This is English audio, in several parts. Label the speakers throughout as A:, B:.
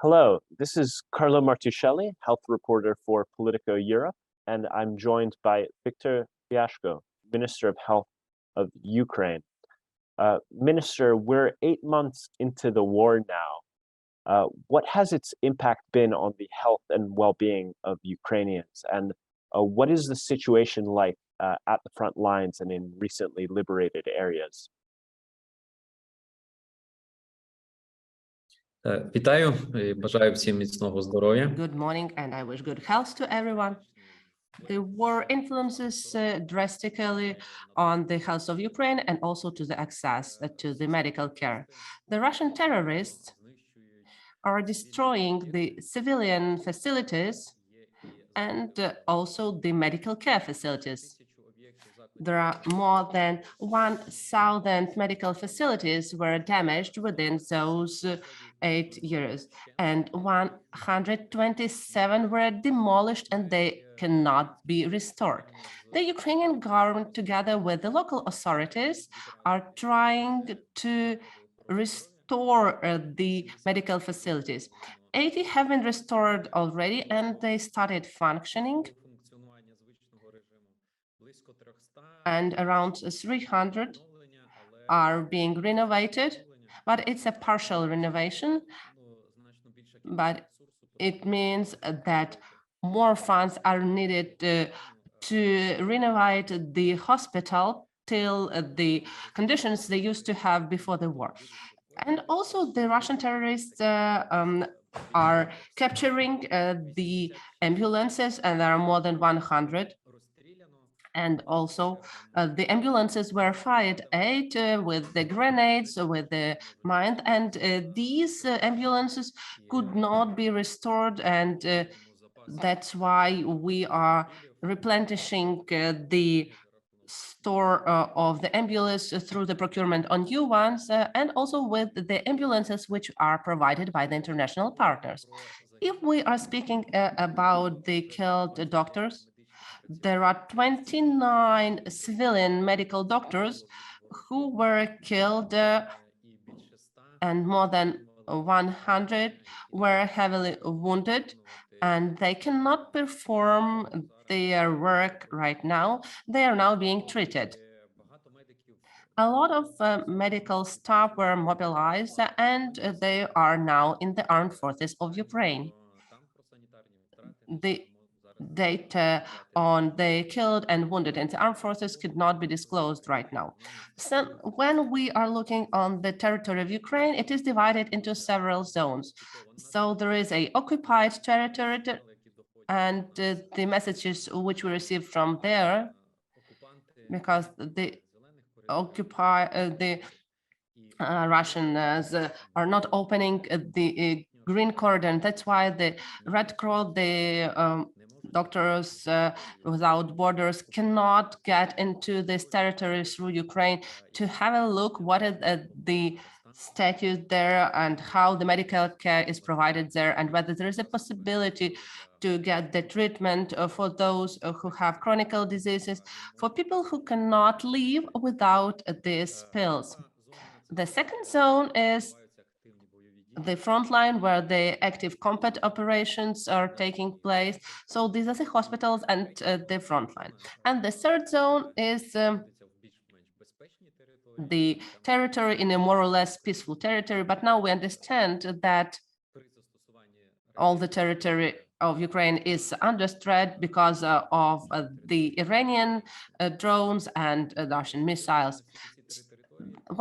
A: Hello, this is Carlo Martuscelli, health reporter for Politico Europe, and I'm joined by Viktor Liashko, Minister of Health of Ukraine. Minister, we're 8 months into the war now. What has its impact been on the health and well-being of Ukrainians? And what is the situation like at the front lines and in recently liberated areas?
B: Вітаю і бажаю всім міцного здоров'я.
C: Good morning, and I wish good health to everyone. The war influences drastically on the health of Ukraine and also to the access to the medical care. The Russian terrorists are destroying the civilian facilities and also the medical care facilities. There are more than 1,000 medical facilities were damaged within those 8 years, and 127 were demolished and they cannot be restored. The Ukrainian government, together with the local authorities, are trying to restore the medical facilities. 80 have been restored already and they started functioning, and around 300 are being renovated, but it's a partial renovation. But it means that more funds are needed to renovate the hospital till the conditions they used to have before the war. And also the Russian terrorists are capturing the ambulances, and there are more than 100. And also the ambulances were fired at with the grenades, with the mines, and these ambulances could not be restored, and that's why we are replenishing the store of the ambulance through the procurement on new ones, and also with the ambulances which are provided by the international partners. If we are speaking about the killed doctors, there are 29 civilian medical doctors who were killed, and more than 100 were heavily wounded, and they cannot perform their work right now. They are now being treated. A lot of medical staff were mobilized, and they are now in the armed forces of Ukraine. The data on the killed and wounded in the armed forces could not be disclosed right now. So when we are looking on the territory of Ukraine, it is divided into several zones. So there is a occupied territory, and the messages which we received from there, because the Russians are not opening the green corridor, and that's why the Red Cross, the Doctors Without Borders cannot get into this territory through Ukraine to have a look what is the status there and how the medical care is provided there, and whether there is a possibility to get the treatment for those who have chronic diseases, for people who cannot live without these pills. The second zone is the front line, where the active combat operations are taking place. So these are the hospitals and the front line. And the third zone is the territory in a more or less peaceful territory. But now we understand that all the territory of Ukraine is under threat because of the Iranian drones and Russian missiles.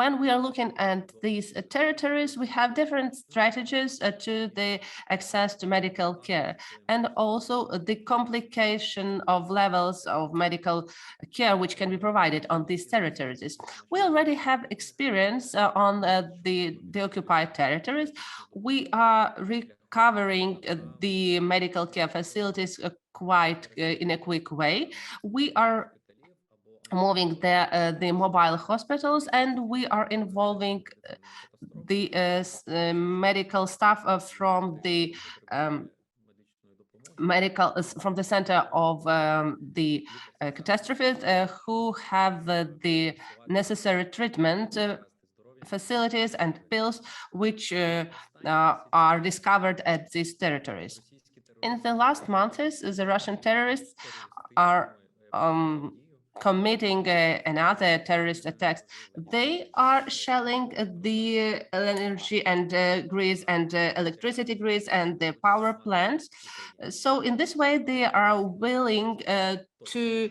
C: When we are looking at these territories, we have different strategies to the access to medical care, and also the complication of levels of medical care which can be provided on these territories. We already have experience on the occupied territories. We are recovering the medical care facilities quite in a quick way. We are moving the mobile hospitals, and we are involving the medical staff from the from the center of the catastrophes who have the necessary treatment facilities and pills which are discovered at these territories. In the last months, the Russian terrorists are committing another terrorist attacks. They are shelling the energy and grids and electricity grids and the power plants. So in this way, they are willing to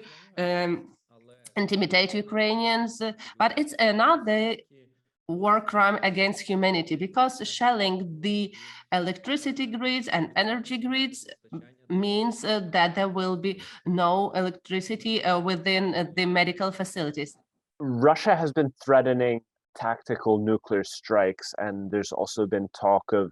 C: intimidate Ukrainians, but it's another war crime against humanity because shelling the electricity grids and energy grids means that there will be no electricity within the medical facilities.
A: Russia has been threatening tactical nuclear strikes, and there's also been talk of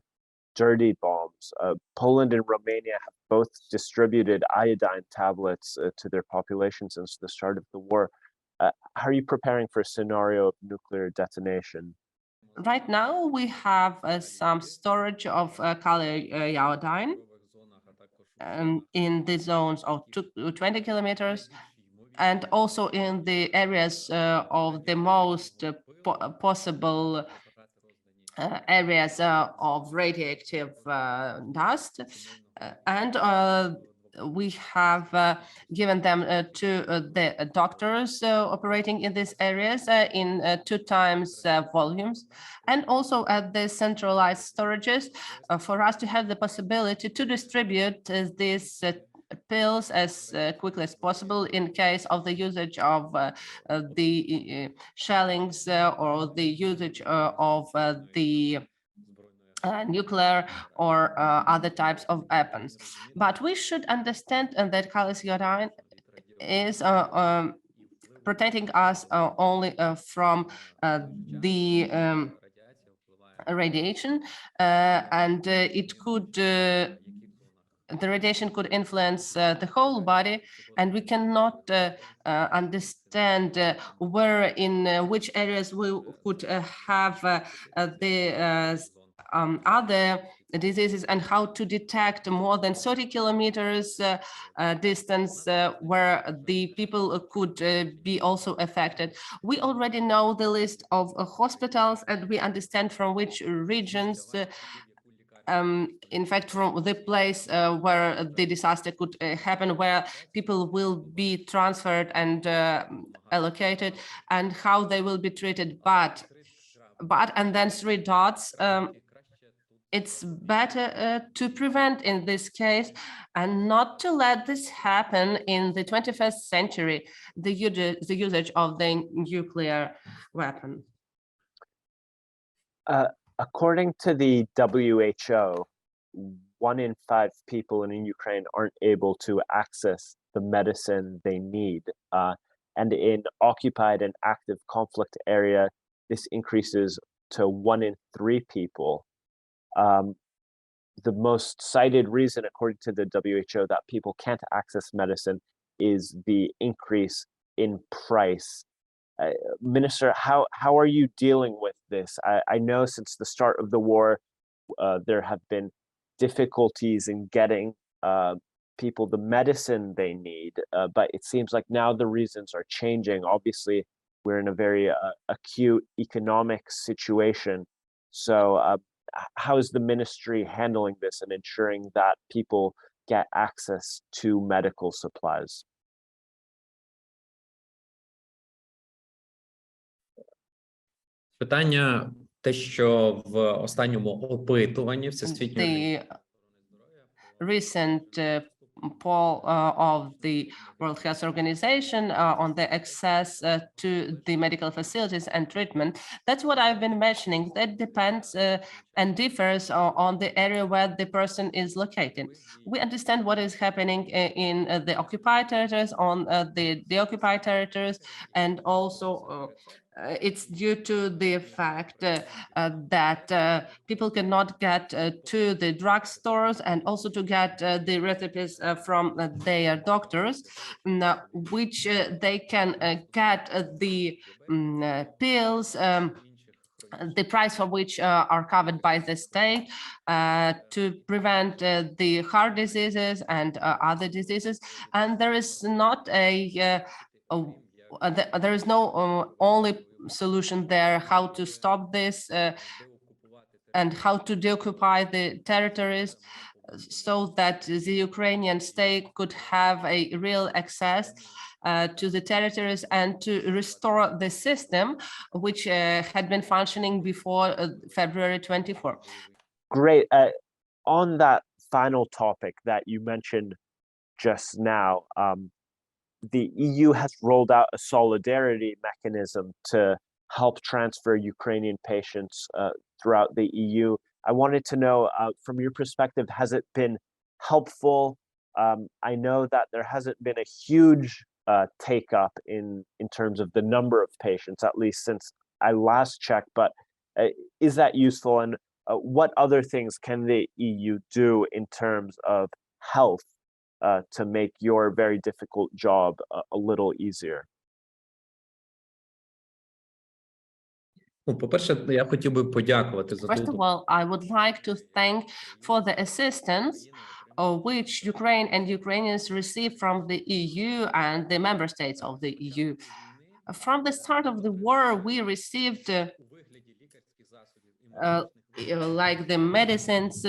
A: dirty bombs. Poland and Romania have both distributed iodine tablets to their population since the start of the war. How are you preparing for a scenario of nuclear detonation?
C: Right now, we have some storage of color iodine in the zones of 20 kilometers, and also in the areas of the most possible areas of radioactive dust. And we have given them to the doctors operating in these areas in 2 times volumes, and also at the centralized storages for us to have the possibility to distribute these pills as quickly as possible in case of the usage of the shellings or the usage of the nuclear or other types of weapons. But we should understand that callous iodine is protecting us only from the radiation, and it could the radiation could influence the whole body, and we cannot understand where in which areas we could have the other diseases, and how to detect more than 30 kilometers distance where the people could be also affected. We already know the list of hospitals, and we understand from which regions in fact, from the place where the disaster could happen, where people will be transferred and allocated, and how they will be treated. But and then 3 dots. It's better to prevent in this case and not to let this happen in the 21st century, the usage of the nuclear weapon.
A: According to the WHO, 1 in 5 people in Ukraine aren't able to access the medicine they need. And in occupied and active conflict area, this increases to 1 in 3 people. The most cited reason, according to the WHO, that people can't access medicine is the increase in price. Minister, how are you dealing with this? I know since the start of the war, there have been difficulties in getting people the medicine they need, but it seems like now the reasons are changing. Obviously, we're in a very acute economic situation. So how is the ministry handling this and ensuring that people get access to medical supplies?
B: Питання те, що в останньому опитуванні Всесвітньої
C: The recent poll of the World Health Organization on the access to the medical facilities and treatment. That's what I've been mentioning. That depends and differs on the area where the person is located. We understand what is happening in the occupied territories, on the occupied territories, and also it's due to the fact that people cannot get to the drugstores and also to get the recipes from their doctors, which they can get the pills, the price for which are covered by the state to prevent the heart diseases and other diseases. And there is not a there is no only solution there, how to stop this and how to deoccupy the territories so that the Ukrainian state could have a real access to the territories and to restore the system which had been functioning before February 24.
A: Great. On that final topic that you mentioned just now, the EU has rolled out a solidarity mechanism to help transfer Ukrainian patients throughout the EU. I wanted to know, from your perspective, has it been helpful? I know that there hasn't been a huge take up in terms of the number of patients, at least since I last checked, but is that useful? And what other things can the EU do in terms of health to make your very difficult job a little easier?
B: Ну, по-перше, я хотів би подякувати за
C: First
B: ту
C: of all, I would like to thank for the assistance which Ukraine and Ukrainians receive from the EU and the member states of the EU. From the start of the war, we received like the medicines,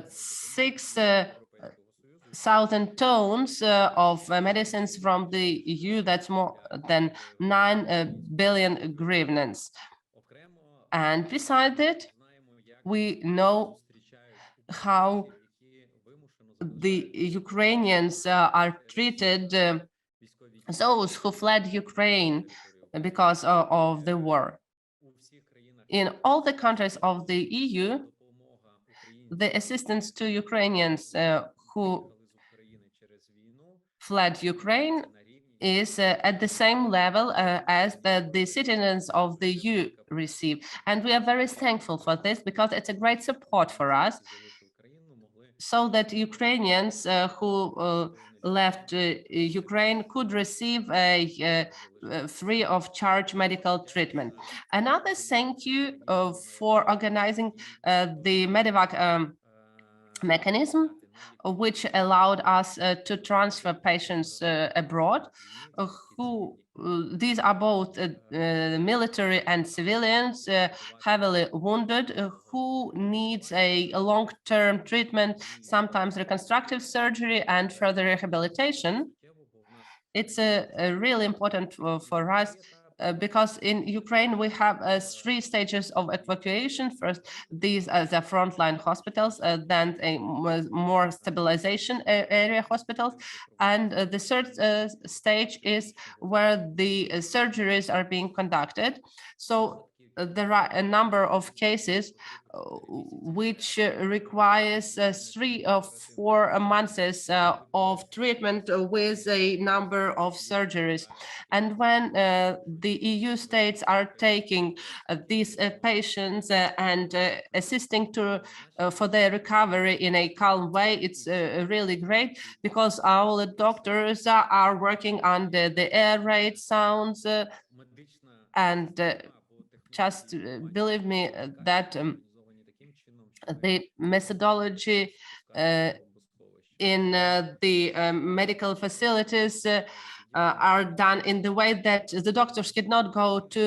C: 6,000 tons of medicines from the EU. That's more than 9 billion hryvnias. And besides it, we know how the Ukrainians are treated, those who fled Ukraine because of the war. In all the countries of the EU, the assistance to Ukrainians who fled Ukraine is at the same level as the citizens of the EU receive. And we are very thankful for this because it's a great support for us, so that Ukrainians who left Ukraine could receive a free of charge medical treatment. Another thank you for organizing the Medevac mechanism, which allowed us to transfer patients abroad who these are both military and civilians heavily wounded who needs a long-term treatment, sometimes reconstructive surgery and further rehabilitation. It's really important for us because in Ukraine we have 3 stages of evacuation. First, these are the frontline hospitals, then a more stabilization area hospitals, and the third stage is where the surgeries are being conducted. So there are a number of cases which requires 3 or 4 months of treatment with a number of surgeries. And when the EU states are taking these patients and assisting for their recovery in a calm way, it's really great because our doctors are working under the air raid sounds and just believe me that the methodology in the medical facilities are done in the way that the doctors could not go to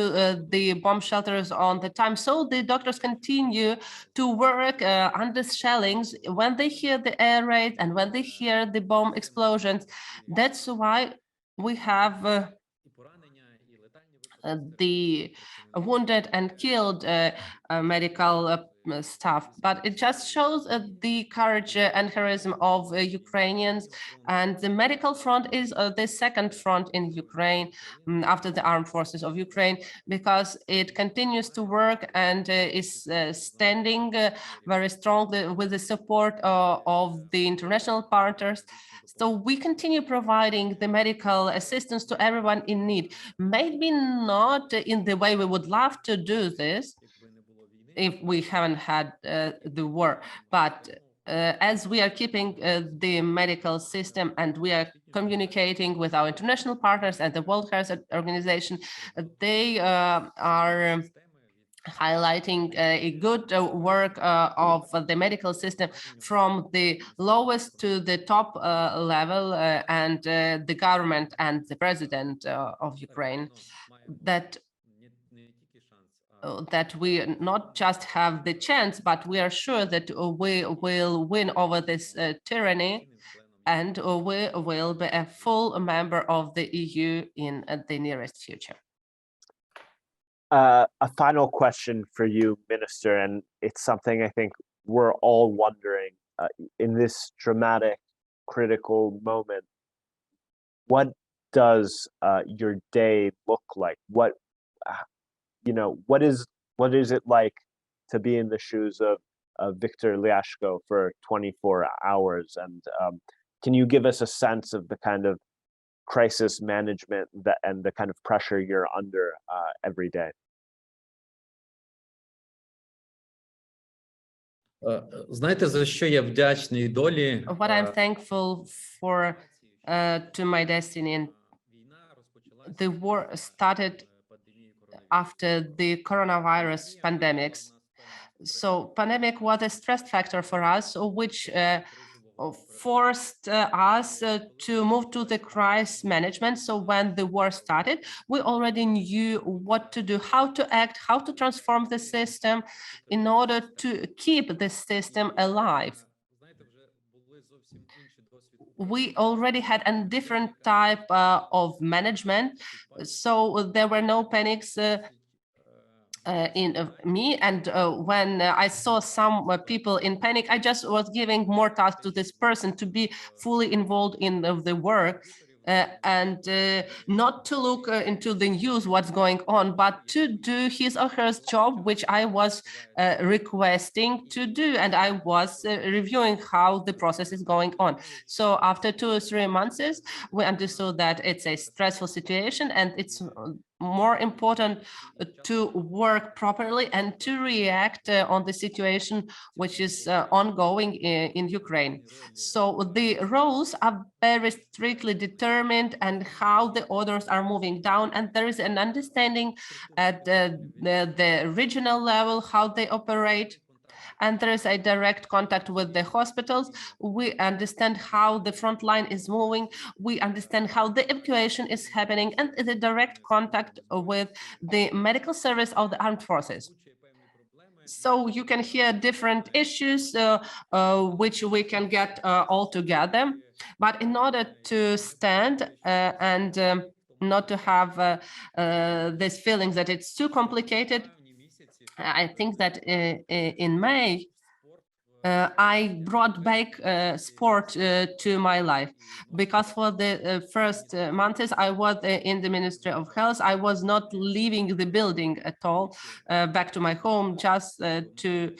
C: the bomb shelters on the time. So the doctors continue to work under shellings when they hear the air raid and when they hear the bomb explosions. That's why we have the wounded and killed medical staff, but it just shows the courage and heroism of Ukrainians. And the medical front is the second front in Ukraine after the armed forces of Ukraine, because it continues to work and is standing very strongly with the support of the international partners. So we continue providing the medical assistance to everyone in need. Maybe not in the way we would love to do this if we haven't had the war, but as we are keeping the medical system and we are communicating with our international partners and the World Health Organization, they are highlighting a good work of the medical system from the lowest to the top level, and the government and the president of Ukraine, that we not just have the chance, but we are sure that we will win over this tyranny, and we will be a full member of the EU in the nearest future.
A: A final question for you, Minister, and it's something I think we're all wondering in this dramatic, critical moment. What does your day look like? What is it like to be in the shoes of Viktor Liashko for 24 hours? And can you give us a sense of the kind of crisis management and the kind of pressure you're under every day?
B: Знаєте, за що я вдячний долі?
C: What I'm thankful for to my destiny, and the war started after the coronavirus pandemics. So pandemic was a stress factor for us, which forced us to move to the crisis management. So when the war started, we already knew what to do, how to act, how to transform the system in order to keep the system alive. We already had a different type of management, so there were no panics in me. And when I saw some people in panic, I just was giving more tasks to this person to be fully involved in the work, and not to look into the news what's going on, but to do his or her job, which I was requesting to do, and I was reviewing how the process is going on. So after 2 or 3 months, we understood that it's a stressful situation, and it's more important to work properly and to react on the situation which is ongoing in Ukraine. So the roles are very strictly determined, and how the orders are moving down, and there is an understanding at the regional level how they operate. And there is a direct contact with the hospitals. We understand how the front line is moving. We understand how the evacuation is happening, and the direct contact with the medical service of the armed forces. So you can hear different issues which we can get all together. But in order to stand and not to have this feeling that it's too complicated, I think that in May, I brought back sport to my life, because for the first months I was in the Ministry of Health. I was not leaving the building at all, back to my home, just to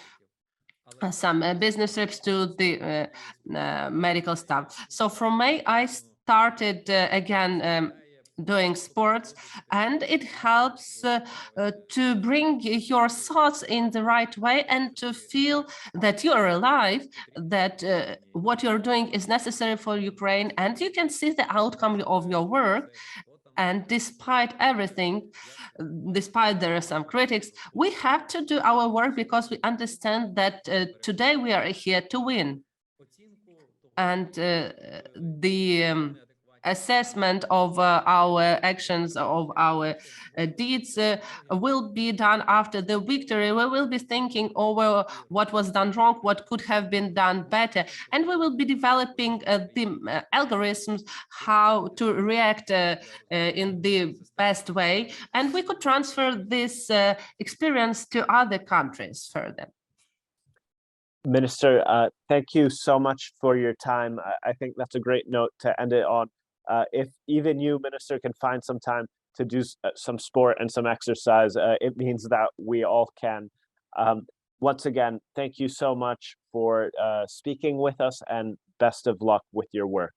C: some business trips to the medical staff. So from May, I started again doing sports, and it helps to bring your thoughts in the right way and to feel that you are alive, that what you're doing is necessary for Ukraine, and you can see the outcome of your work. And despite everything, despite there are some critics, we have to do our work, because we understand that today we are here to win. And the assessment of our actions, of our deeds will be done after the victory. We will be thinking over what was done wrong, what could have been done better, and we will be developing the algorithms how to react in the best way, and we could transfer this experience to other countries further.
A: Minister, thank you so much for your time. I think that's a great note to end it on. If even you, Minister, can find some time to do some sport and some exercise, it means that we all can. Once again, thank you so much for speaking with us, and best of luck with your work.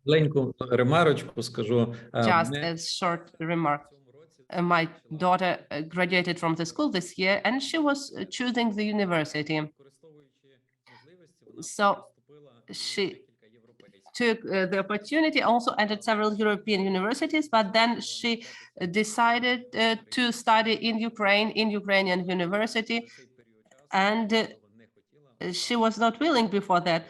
B: Маленьку ремарочку скажу.
C: Just a short remark. My daughter graduated from the school this year, and she was choosing the university. So she took the opportunity, also entered several European universities, but then she decided to study in Ukraine, in Ukrainian university, and she was not willing before that.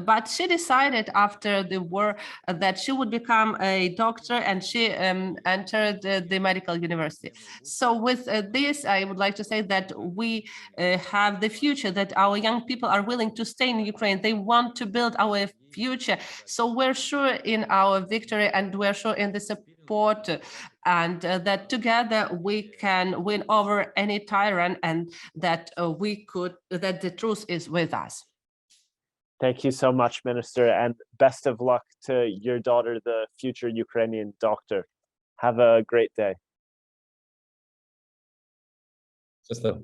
C: But she decided after the war that she would become a doctor, and she entered the medical university. So with this, I would like to say that we have the future, that our young people are willing to stay in Ukraine. They want to build our future. So we're sure in our victory, and we're sure in the support, and that together we can win over any tyrant, and that that the truth is with us.
A: Thank you so much, Minister, and best of luck to your daughter, the future Ukrainian doctor. Have a great day.
B: Щасливо.